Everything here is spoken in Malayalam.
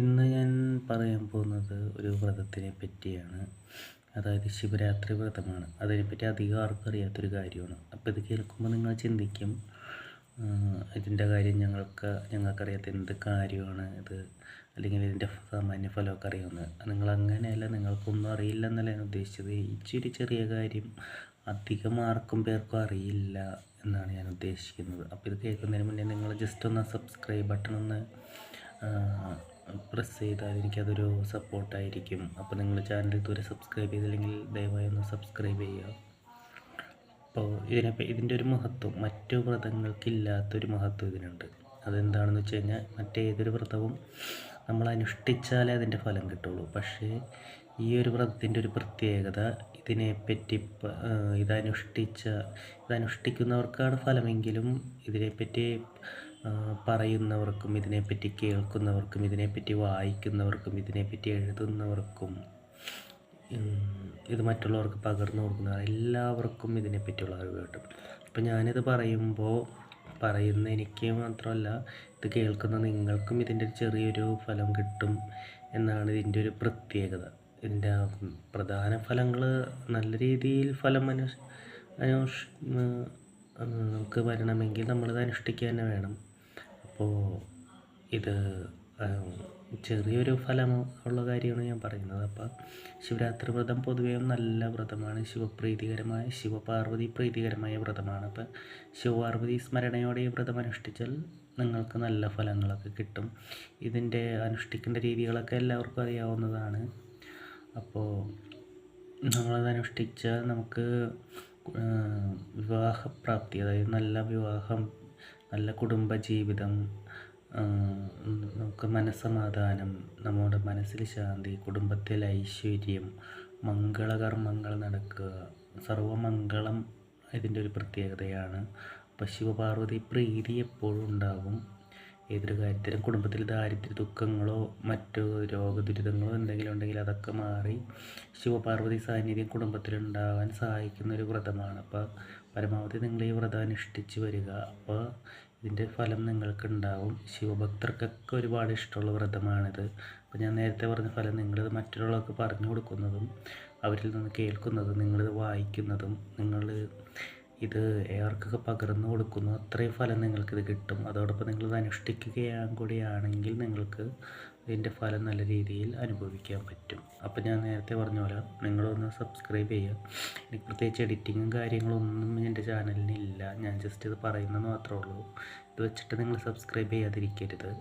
ഇന്ന് ഞാൻ പറയാൻ പോകുന്നത് ഒരു വ്രതത്തിനെ പറ്റിയാണ്. അതായത് ശിവരാത്രി വ്രതമാണ്. അതിനെപ്പറ്റി അധികം ആർക്കും അറിയാത്തൊരു കാര്യമാണ്. അപ്പോൾ ഇത് കേൾക്കുമ്പോൾ നിങ്ങൾ ചിന്തിക്കും, ഇതിൻ്റെ കാര്യം ഞങ്ങൾക്കറിയാത്ത എന്ത് കാര്യമാണ് ഇത്, അല്ലെങ്കിൽ ഇതിൻ്റെ സാമാന്യ ഫലമൊക്കെ അറിയാവുന്നത്. നിങ്ങളങ്ങനെയല്ല, നിങ്ങൾക്കൊന്നും അറിയില്ല എന്നല്ല ഞാൻ ഉദ്ദേശിച്ചത്. ഇച്ചിരി ചെറിയ കാര്യം അധികം ആർക്കും പേർക്കും അറിയില്ല എന്നാണ് ഞാൻ ഉദ്ദേശിക്കുന്നത്. അപ്പോൾ ഇത് കേൾക്കുന്നതിന് മുന്നേ നിങ്ങൾ ജസ്റ്റ് ഒന്ന് സബ്സ്ക്രൈബ് ബട്ടൺ ഒന്ന് പ്രസ് ചെയ്താൽ എനിക്കതൊരു സപ്പോർട്ടായിരിക്കും. അപ്പോൾ നിങ്ങൾ ചാനൽ ഇതുവരെ സബ്സ്ക്രൈബ് ചെയ്തില്ലെങ്കിൽ ദയവായി ഒന്ന് സബ്സ്ക്രൈബ് ചെയ്യുക. അപ്പോൾ ഇതിൻ്റെ ഒരു മഹത്വം, മറ്റു വ്രതങ്ങൾക്കില്ലാത്തൊരു മഹത്വം ഇതിനുണ്ട്. അതെന്താണെന്ന് വെച്ച് കഴിഞ്ഞാൽ, മറ്റേതൊരു വ്രതവും നമ്മൾ അനുഷ്ഠിച്ചാലേ അതിൻ്റെ ഫലം കിട്ടുള്ളൂ. പക്ഷേ ഈ ഒരു വ്രതത്തിൻ്റെ ഒരു പ്രത്യേകത, ഇതിനെപ്പറ്റി ഇതനുഷ്ഠിക്കുന്നവർക്കാണ് ഫലമെങ്കിലും ഇതിനെപ്പറ്റി പറയുന്നവർക്കും, ഇതിനെപ്പറ്റി കേൾക്കുന്നവർക്കും, ഇതിനെപ്പറ്റി വായിക്കുന്നവർക്കും, ഇതിനെപ്പറ്റി എഴുതുന്നവർക്കും, ഇത് മറ്റുള്ളവർക്ക് പകർന്നു കൊടുക്കുന്ന എല്ലാവർക്കും ഇതിനെപ്പറ്റിയുള്ള അറിവ് കിട്ടും. അപ്പം ഞാനിത് പറയുന്ന എനിക്ക് മാത്രമല്ല, ഇത് കേൾക്കുന്ന നിങ്ങൾക്കും ഇതിൻ്റെ ചെറിയൊരു ഫലം കിട്ടും എന്നാണ് ഇതിൻ്റെ ഒരു പ്രത്യേകത. ഇതിൻ്റെ പ്രധാന ഫലങ്ങൾ, നല്ല രീതിയിൽ ഫലം നമുക്ക് വരണമെങ്കിൽ നമ്മളിത് അനുഷ്ഠിക്കുക തന്നെ വേണം. അപ്പോൾ ഇത് ചെറിയൊരു ഫലം ഉള്ള കാര്യമാണ് ഞാൻ പറയുന്നത്. അപ്പോൾ ശിവരാത്രി വ്രതം പൊതുവേ നല്ല വ്രതമാണ്. ശിവപാർവതി പ്രീതികരമായ വ്രതമാണ്. അപ്പോൾ ശിവപാർവതി സ്മരണയോടെ ഈ വ്രതം അനുഷ്ഠിച്ചാൽ നിങ്ങൾക്ക് നല്ല ഫലങ്ങളൊക്കെ കിട്ടും. ഇതിൻ്റെ അനുഷ്ഠിക്കേണ്ട രീതികളൊക്കെ എല്ലാവർക്കും അറിയാവുന്നതാണ്. അപ്പോൾ നമ്മളത് അനുഷ്ഠിച്ചാൽ നമുക്ക് വിവാഹപ്രാപ്തി, അതായത് നല്ല വിവാഹം, നല്ല കുടുംബജീവിതം, നമുക്ക് മനസ്സമാധാനം, നമ്മുടെ മനസ്സിൽ ശാന്തി, കുടുംബത്തിൽ ഐശ്വര്യം, മംഗളകർമ്മങ്ങൾ നടക്കുക, സർവമംഗളം ഇതിൻ്റെ ഒരു പ്രത്യേകതയാണ്. അപ്പോൾ ശിവപാർവതി പ്രീതി എപ്പോഴും ഉണ്ടാകും. ഏതൊരു കാര്യത്തിലും കുടുംബത്തിൽ ദാരിദ്ര്യ ദുഃഖങ്ങളോ മറ്റു രോഗദുരിതങ്ങളോ എന്തെങ്കിലും ഉണ്ടെങ്കിൽ അതൊക്കെ മാറി ശിവപാർവതി സാന്നിധ്യം കുടുംബത്തിലുണ്ടാകാൻ സഹായിക്കുന്ന ഒരു വ്രതമാണ്. അപ്പോൾ പരമാവധി നിങ്ങൾ ഈ വ്രതം അനുഷ്ഠിച്ച് വരിക. അപ്പോൾ ഇതിൻ്റെ ഫലം നിങ്ങൾക്കുണ്ടാവും. ശിവഭക്തർക്കൊക്കെ ഒരുപാട് ഇഷ്ടമുള്ള വ്രതമാണിത്. അപ്പോൾ ഞാൻ നേരത്തെ പറഞ്ഞ ഫലം, നിങ്ങളിത് മറ്റുള്ളവർക്ക് പറഞ്ഞു കൊടുക്കുന്നതും അവരിൽ നിന്ന് കേൾക്കുന്നതും നിങ്ങളിത് വായിക്കുന്നതും നിങ്ങൾ ഇത് ഏവർക്കൊക്കെ പകർന്നു കൊടുക്കുന്നു, അത്രയും ഫലം നിങ്ങൾക്കിത് കിട്ടും. അതോടൊപ്പം നിങ്ങളിത് കൂടിയാണെങ്കിൽ നിങ്ങൾക്ക് ഇതിൻ്റെ ഫലം നല്ല രീതിയിൽ അനുഭവിക്കാൻ പറ്റും. അപ്പോൾ ഞാൻ നേരത്തെ പറഞ്ഞ പോലെ നിങ്ങളൊന്ന് സബ്സ്ക്രൈബ് ചെയ്യുക. എനിക്ക് പ്രത്യേകിച്ച് എഡിറ്റിങ്ങും കാര്യങ്ങളൊന്നും എൻ്റെ ചാനലിന് ഇല്ല. ഞാൻ ജസ്റ്റ് ഇത് പറയുന്നത് മാത്രമേ ഉള്ളൂ. ഇത് വെച്ചിട്ട് നിങ്ങൾ സബ്സ്ക്രൈബ് ചെയ്യാതിരിക്കരുത്.